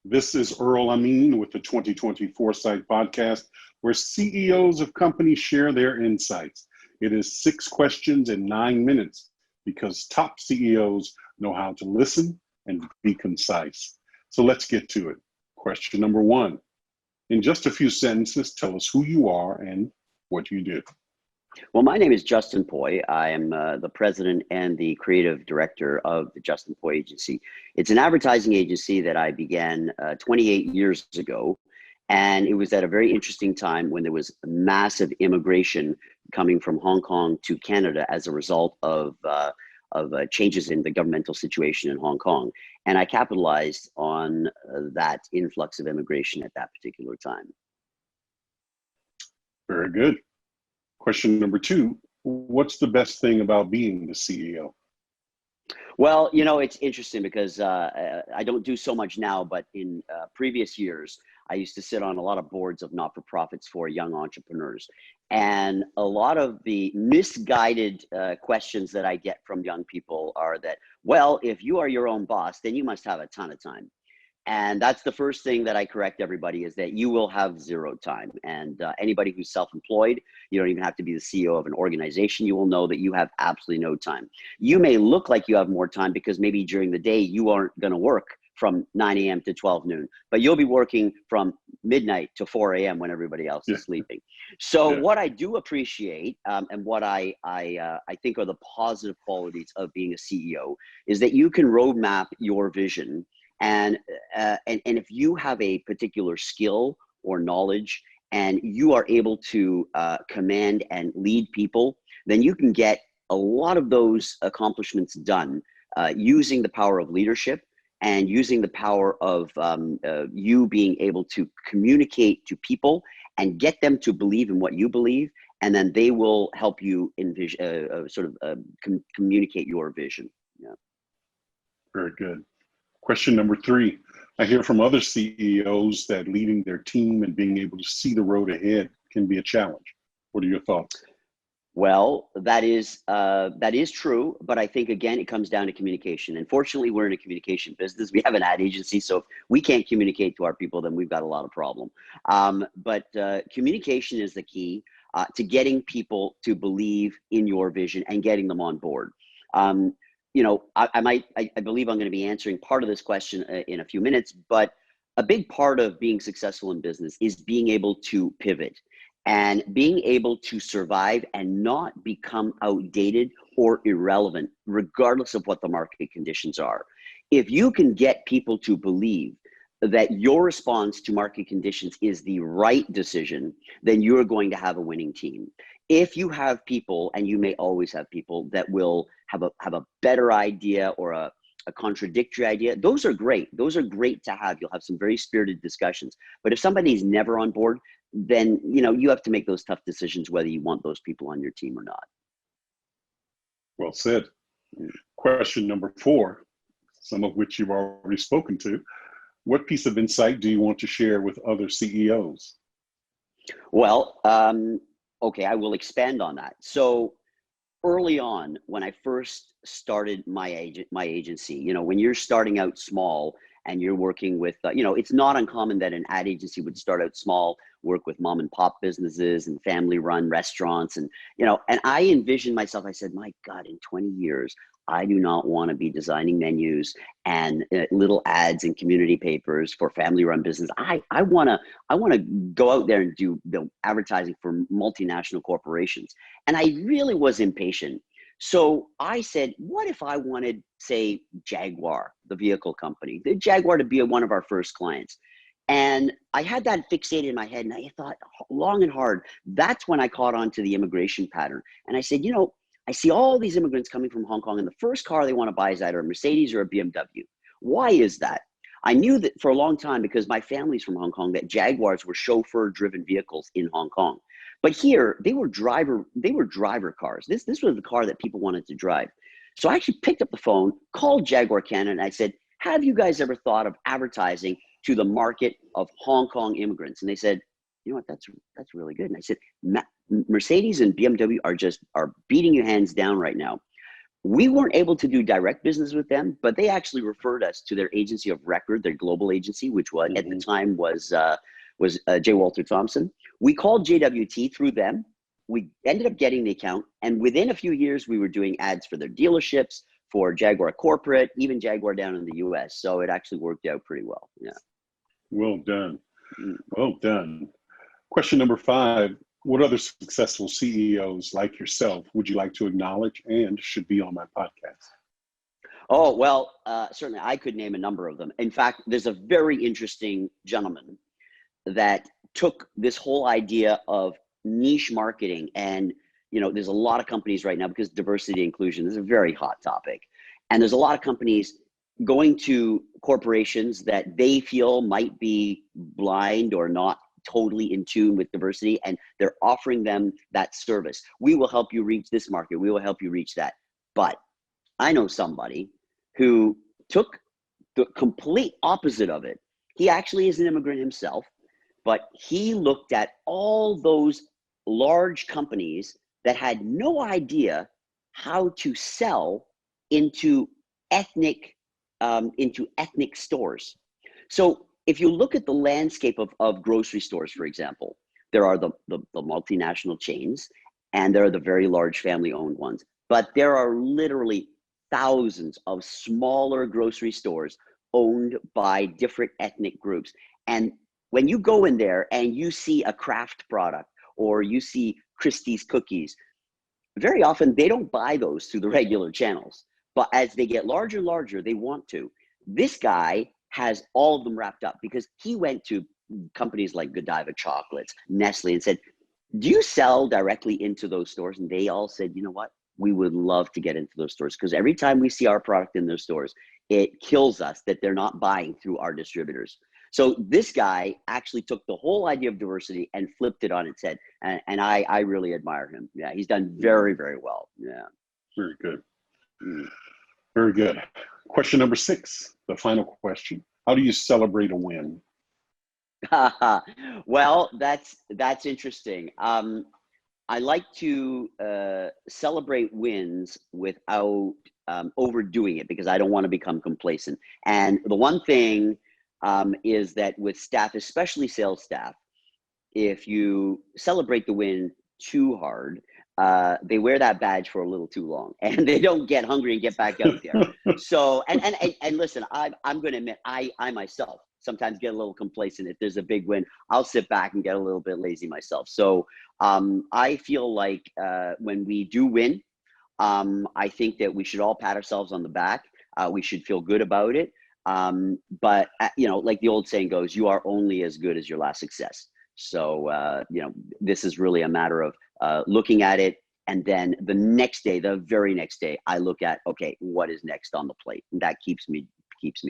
This is Earl Amin with the 2020 Foresight Podcast, where CEOs of companies share their insights. It is 6 questions in 9 minutes because top CEOs know how to listen and be concise. So let's get to it. Question number 1. In just a few sentences, tell us who you are and what you do. Well, my name is Justin Poi. I am the president and the creative director of the Justin Poi Agency. It's an advertising agency that I began 28 years ago. And it was at a very interesting time when there was massive immigration coming from Hong Kong to Canada as a result of changes in the governmental situation in Hong Kong. And I capitalized on that influx of immigration at that particular time. Very good. Question number 2, what's the best thing about being the CEO? Well, you know, it's interesting because I don't do so much now, but in previous years, I used to sit on a lot of boards of not-for-profits for young entrepreneurs. And a lot of the misguided questions that I get from young people are that, well, if you are your own boss, then you must have a ton of time. And that's the first thing that I correct everybody is that you will have zero time. And anybody who's self-employed, you don't even have to be the CEO of an organization. You will know that you have absolutely no time. You may look like you have more time because maybe during the day you aren't going to work from 9 a.m. to 12 noon, but you'll be working from midnight to 4 a.m. when everybody else is sleeping. So what I do appreciate and what I think are the positive qualities of being a CEO is that you can roadmap your vision. And if you have a particular skill or knowledge and you are able to command and lead people, then you can get a lot of those accomplishments done using the power of leadership and using the power of you being able to communicate to people and get them to believe in what you believe, and then they will help you envision, communicate your vision. Yeah. Very good. Question number 3. I hear from other CEOs that leading their team and being able to see the road ahead can be a challenge. What are your thoughts? Well, that is true, but I think again it comes down to communication. And fortunately, we're in a communication business. We have an ad agency, so if we can't communicate to our people, then we've got a lot of problem. But communication is the key to getting people to believe in your vision and getting them on board. You know, I believe I'm going to be answering part of this question in a few minutes, but a big part of being successful in business is being able to pivot and being able to survive and not become outdated or irrelevant, regardless of what the market conditions are. If you can get people to believe that your response to market conditions is the right decision, then you're going to have a winning team. If you have people, and you may always have people that will have a better idea or a contradictory idea, those are great. Those are great to have. You'll have some very spirited discussions. But if somebody's never on board, then you have to make those tough decisions whether you want those people on your team or not. Well said. Question number 4, some of which you've already spoken to. What piece of insight do you want to share with other CEOs? Well, okay, I will expand on that. So early on, when I first started my agency, when you're starting out small and you're working with, it's not uncommon that an ad agency would start out small, work with mom and pop businesses and family run restaurants. And, and I envisioned myself, I said, my God, in 20 years, I do not want to be designing menus and little ads in community papers for family-run business. I want to go out there and do the advertising for multinational corporations. And I really was impatient. So I said, what if I wanted, say, Jaguar, the vehicle company, the Jaguar to be one of our first clients? And I had that fixated in my head, and I thought long and hard. That's when I caught on to the immigration pattern. And I said, I see all these immigrants coming from Hong Kong, and the first car they want to buy is either a Mercedes or a BMW. Why is that? I knew that for a long time, because my family's from Hong Kong, that Jaguars were chauffeur-driven vehicles in Hong Kong. But here, they were driver cars. This was the car that people wanted to drive. So I actually picked up the phone, called Jaguar Canada, and I said, have you guys ever thought of advertising to the market of Hong Kong immigrants? And they said, you know what, that's really good. And I said, Mercedes and BMW are beating you hands down right now. We weren't able to do direct business with them, but they actually referred us to their agency of record, their global agency, which was at the time was J. Walter Thompson. We called JWT through them. We ended up getting the account, and within a few years, we were doing ads for their dealerships, for Jaguar Corporate, even Jaguar down in the US. So it actually worked out pretty well. Yeah. Well done. Well done. Question number 5. What other successful CEOs like yourself would you like to acknowledge and should be on my podcast? Oh, well, certainly I could name a number of them. In fact, there's a very interesting gentleman that took this whole idea of niche marketing, and there's a lot of companies right now, because diversity and inclusion is a very hot topic, and there's a lot of companies going to corporations that they feel might be blind or not totally in tune with diversity, and they're offering them that service. We will help you reach this market, we will help you reach that. But I know somebody who took the complete opposite of it. He actually is an immigrant himself, but he looked at all those large companies that had no idea how to sell into ethnic stores. So if you look at the landscape of grocery stores, for example, there are the multinational chains, and there are the very large family-owned ones. But there are literally thousands of smaller grocery stores owned by different ethnic groups. And when you go in there and you see a Kraft product, or you see Christie's cookies, very often they don't buy those through the regular channels. But as they get larger and larger, they want to. This guy has all of them wrapped up, because he went to companies like Godiva Chocolates, Nestle, and said, do you sell directly into those stores? And they all said, you know what? We would love to get into those stores, because every time we see our product in those stores, it kills us that they're not buying through our distributors. So this guy actually took the whole idea of diversity and flipped it on its head. And I really admire him. Yeah, he's done very, very well. Yeah. Very good. Very good. Question number 6, the final question. How do you celebrate a win? Well, that's interesting. I like to celebrate wins without overdoing it, because I don't want to become complacent. And the one thing is that with staff, especially sales staff, if you celebrate the win too hard, they wear that badge for a little too long, and they don't get hungry and get back out there. So, and listen, I'm going to admit, I myself sometimes get a little complacent. If there's a big win, I'll sit back and get a little bit lazy myself. So I feel like when we do win, I think that we should all pat ourselves on the back. We should feel good about it. But like the old saying goes, you are only as good as your last success. So, this is really a matter of looking at it. And then the next day, the very next day, I look at, okay, what is next on the plate? And that keeps me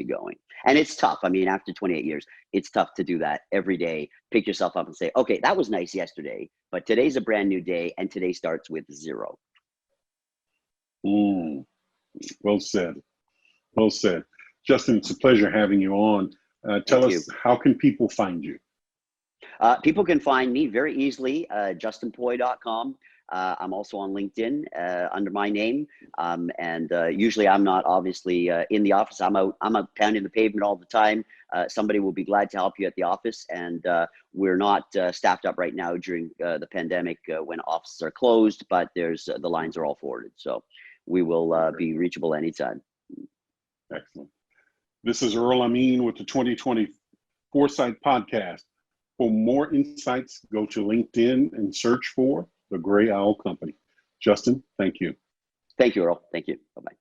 going. And it's tough. I mean, after 28 years, it's tough to do that every day. Pick yourself up and say, okay, that was nice yesterday, but today's a brand new day, and today starts with 0. Well said. Well said. Justin, it's a pleasure having you on. Tell us, how can people find you? People can find me very easily, justinpoy.com. I'm also on LinkedIn under my name. And usually I'm not obviously in the office. I'm out pounding the pavement all the time. Somebody will be glad to help you at the office. And we're not staffed up right now during the pandemic when offices are closed, but there's the lines are all forwarded. So we will be reachable anytime. Excellent. This is Earl Amin with the 2020 Foresight Podcast. For more insights, go to LinkedIn and search for The Gray Owl Company. Justin, thank you. Thank you, Earl. Thank you. Bye-bye.